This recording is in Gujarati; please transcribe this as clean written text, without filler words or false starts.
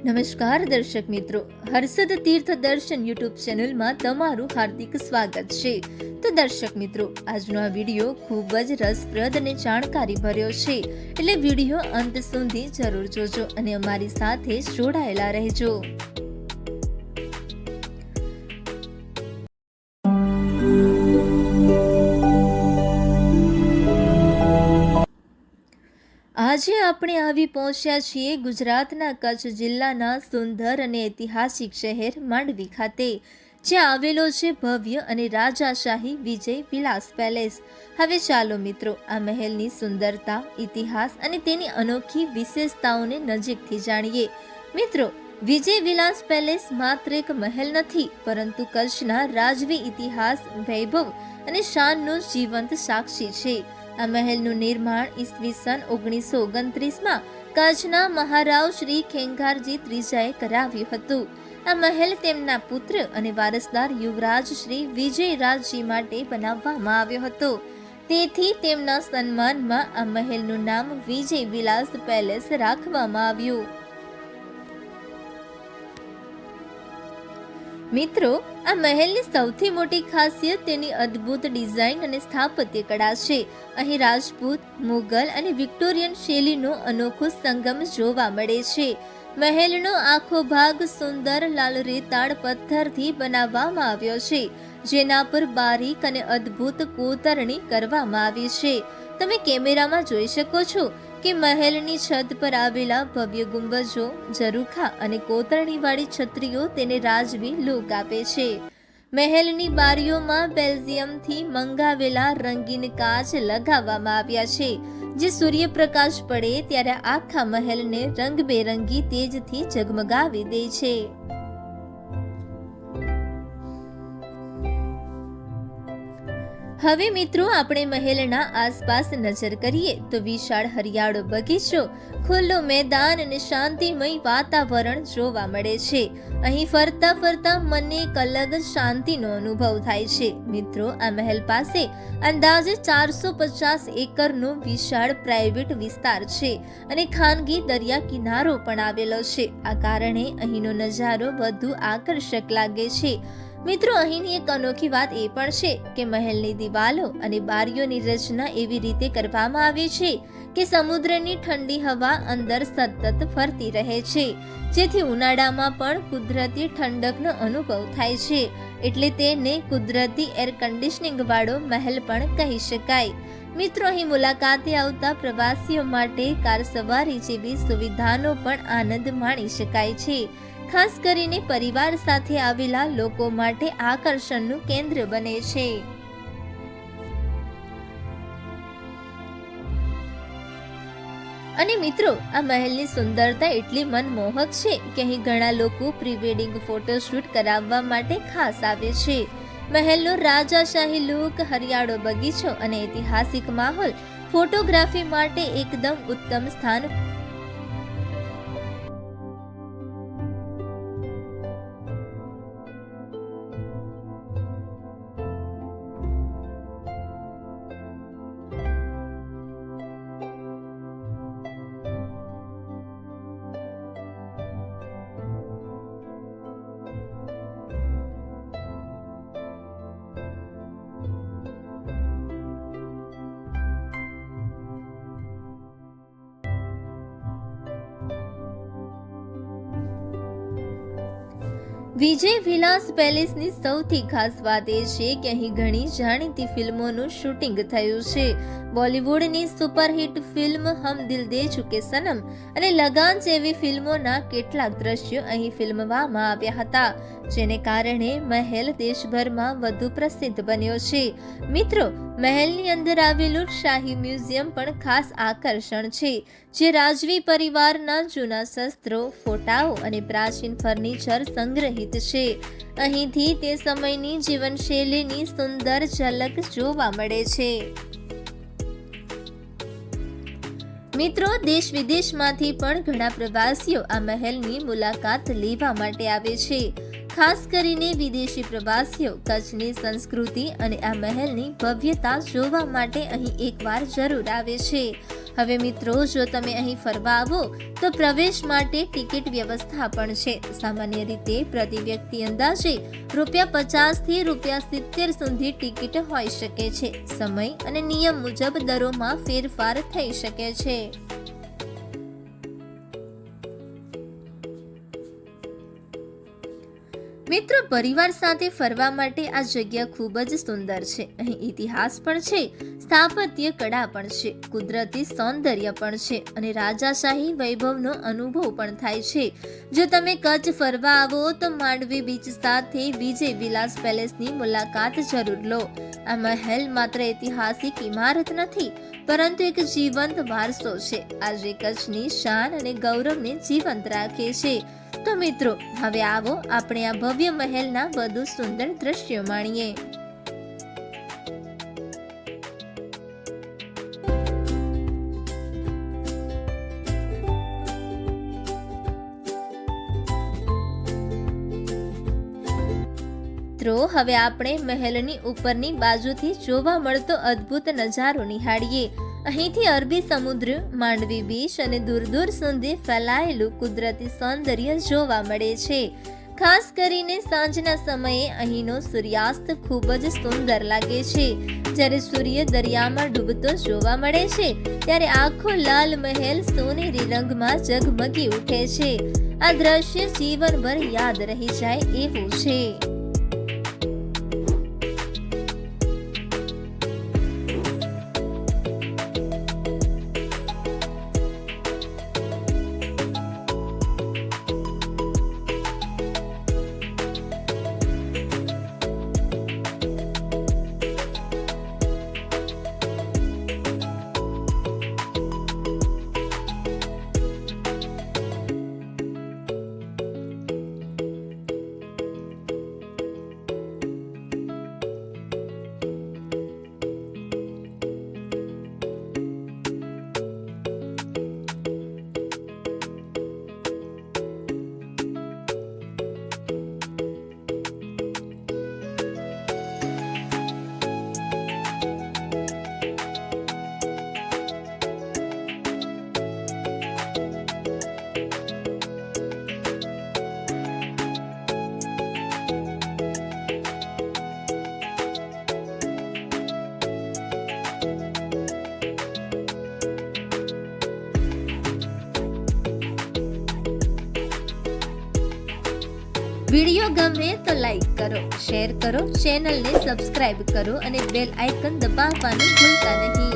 નમસ્કાર દર્શક મિત્રો, હર્ષદ તીર્થ દર્શન યુટ્યુબ ચેનલમાં તમારું હાર્દિક સ્વાગત છે. તો દર્શક મિત્રો, આજનો આ વિડીયો ખૂબ જ રસપ્રદ અને જાણકારી ભર્યો છે, એટલે વિડીયો અંત સુધી જરૂર જોજો અને અમારી સાથે જોડાયેલા રહેજો. આજે આપણે આવી પહોંચ્યા છીએ ગુજરાતના કચ્છ જિલ્લાના સુંદર અને ઐતિહાસિક શહેર માંડવી ખાતે, જ્યાં આવેલો છે ભવ્ય અને રાજાશાહી વિજય વિલાસ પેલેસ. હવે ચાલો મિત્રો, આ મહેલની સુંદરતા, ઇતિહાસ અને તેની અનોખી વિશેષતાઓને નજીકથી જાણીએ. મિત્રો, વિજય વિલાસ પેલેસ માત્ર એક મહેલ નથી, પરંતુ કચ્છના રાજવી ઇતિહાસ, વૈભવ અને શાનનો જીવંત સાક્ષી છે. આ મહેલનું નિર્માણ ઈસવીસન 1929માં કચ્છના મહારાવ શ્રી ખેંગારજી ત્રીજાએ કરાવ્યું હતું. આ મહેલ તેમના પુત્ર અને વારસદાર યુવરાજ શ્રી વિજયરાજજી માટે બનાવવામાં આવ્યો હતો. તેથી તેમના સન્માનમાં આ મહેલનું નામ વિજય વિલાસ પેલેસ રાખવામાં આવ્યું. મિત્રો, આ મહેલની સૌથી મોટી ખાસિયત તેની અદ્ભુત ડિઝાઇન અને સ્થાપત્ય કળા છે. અહીં રાજપૂત, મુગલ અને વિક્ટોરિયન શૈલીનો અનોખો સંગમ જોવા મળે છે. મહેલનો આખો ભાગ સુંદર લાલ રેતાળ પથ્થરથી બનાવવામાં આવ્યો છે, જેના પર બારીક અને અદ્ભુત કોતરણી કરવામાં આવી છે. તમે કેમેરામાં જોઈ શકો છો કે મહેલની છત પર આવેલા ભવ્ય ગુંબજો, ઝરૂખા અને કોતરણીવાળી છત્રીઓ તેને રાજવી લુક આપે છે. મહેલની બારીઓમાં બેલ્જિયમથી મંગાવેલા રંગીન કાચ લગાવવામાં આવ્યા છે, જે સૂર્યપ્રકાશ પડે ત્યારે આખા મહેલને રંગબેરંગી તેજથી ઝગમગાવી દે છે. હવે મિત્રો, આપણે મહેલના આસપાસ નજર કરીએ તો વિશાળ હરિયાળો બગીચો, ખુલ્લો મેદાન અને શાંતિમય વાતાવરણ જોવા મળે છે. અહીં ફરતા ફરતા મને એક અલગ શાંતિનો અનુભવ થાય છે. મિત્રો, આ મહેલ પાસે અંદાજે 450 એકરનો વિશાળ પ્રાઇવેટ વિસ્તાર છે અને ખાનગી દરિયા કિનારો પણ આવેલો છે. આ કારણે અહીંનો નજારો વધુ આકર્ષક લાગે છે. મિત્રો, અહીંની એક અનોખી વાત એ પણ છે કે મહેલની દિવાલો અને બારીઓની રચના એવી રીતે કરવામાં આવી છે કે સમુદ્રની ઠંડી હવા અંદર સતત ફરતી રહે છે, જેથી ઉનાળામાં પણ કુદરતી ઠંડકનો અનુભવ થાય છે. એટલે તેને કુદરતી એર કન્ડિશનિંગ વાળો મહેલ પણ કહી શકાય. મિત્રો, અહીં મુલાકાતે આવતા પ્રવાસીઓ માટે કાર સવારી જેવી સુવિધાનો પણ આનંદ માણી શકાય છે. ખાસ કરીને પરિવાર સાથે આવેલા લોકો માટે આકર્ષણનું કેન્દ્ર બને છે. અને મિત્રો, આ મહેલની સુંદરતા એટલી મનમોહક છે કે અહીં ઘણા લોકો પ્રી વેડિંગ ફોટોશૂટ કરાવવા માટે ખાસ આવે છે. મહેલનો રાજાશાહી લુક, હરિયાળો બગીચો અને ઐતિહાસિક માહોલ ફોટોગ્રાફી માટે એકદમ ઉત્તમ સ્થાન. વિજય વિલાસ પેલેસની સૌથી ખાસ વાત એ છે કે અહીં ઘણી જાણીતી ફિલ્મોનું શૂટિંગ થયું છે. બોલિવૂડની સુપરહિટ ફિલ્મ હમ દિલ દે ચુકે સનમ અને લગાન જેવી ફિલ્મોના કેટલાક દ્રશ્યો અહીં ફિલ્મવામાં આવ્યા હતા, જેને કારણે મહેલ દેશભરમાં વધુ પ્રસિદ્ધ બન્યો છે. મિત્રો, મહેલની અંદર આવેલું શાહી મ્યુઝિયમ પણ ખાસ આકર્ષણ છે, જે રાજવી પરિવારના જૂના શસ્ત્રો, ફોટાઓ અને પ્રાચીન ફર્નિચર સંગ્રહિત છે. અહીંથી તે સમયની જીવનશૈલીની સુંદર ઝલક જોવા મળે છે. મિત્રો, દેશ વિદેશમાંથી પણ ઘણા પ્રવાસીઓ આ મહેલની મુલાકાત લેવા માટે આવે છે. ખાસ કરીને વિદેશી પ્રવાસીઓ કચ્છની સંસ્કૃતિ અને આ મહેલની ભવ્યતા જોવા માટે અહીં એકવાર જરૂર આવે છે. હવે મિત્રો, જો તમે અહીં ફરવા આવો તો પ્રવેશ માટે ટિકિટ વ્યવસ્થા પણ છે. સામાન્ય રીતે પ્રતિ વ્યક્તિ અંદાજે ₹50 થી ₹70 સુધી ટિકિટ હોઈ શકે છે. સમય અને નિયમ મુજબ દરોમાં ફેરફાર થઈ શકે છે. મિત્રો, પરિવાર સાથે ફરવા માટે આ જગ્યા ખૂબ જ સુંદર છે. અહીં ઇતિહાસ પણ છે, સ્થાપત્ય કળા પણ છે, કુદરતી સૌંદર્ય પણ છે અને રાજાશાહી વૈભવનો અનુભવ પણ થાય છે. જો તમે કચ્છ ફરવા આવો તો માંડવી બીચ સાથે વિજય વિલાસ પેલેસની મુલાકાત જરૂર લો. આ મહેલ માત્ર ઐતિહાસિક ઇમારત નથી, પરંતુ એક જીવંત વારસો છે. આજે કચ્છની શાન અને ગૌરવને જીવંત રાખે છે. તો મિત્રો, હવે આવો આપણે આ ભવ્ય મહેલના વધુ સુંદર દ્રશ્યો માણીએ. મિત્રો, હવે આપણે મહેલની ઉપરની બાજુથી જોવા મળતો અદ્ભુત નજારો નિહાળીએ. અહીંથી અરબી સમુદ્ર, માંડવી બીચ અને દૂર દૂર સુધી ફેલાયેલું કુદરતી સૌંદર્ય જોવા મળે છે. ખાસ કરીને સાંજના સમયે અહીંનો સૂર્યાસ્ત ખૂબ જ સુંદર લાગે છે. જ્યારે સૂર્ય દરિયામાં ડૂબતો જોવા મળે છે ત્યારે આખો લાલ મહેલ સોનેરી રંગમાં ઝગમગી ઉઠે છે. આ દ્રશ્ય જીવનભર યાદ રહી જાય એવું છે. વિડીયો ગમે તો લાઈક કરો, શેર કરો, ચેનલને સબસ્ક્રાઇબ કરો અને બેલ આઇકન દબાવવાનું ભૂલતા નહીં.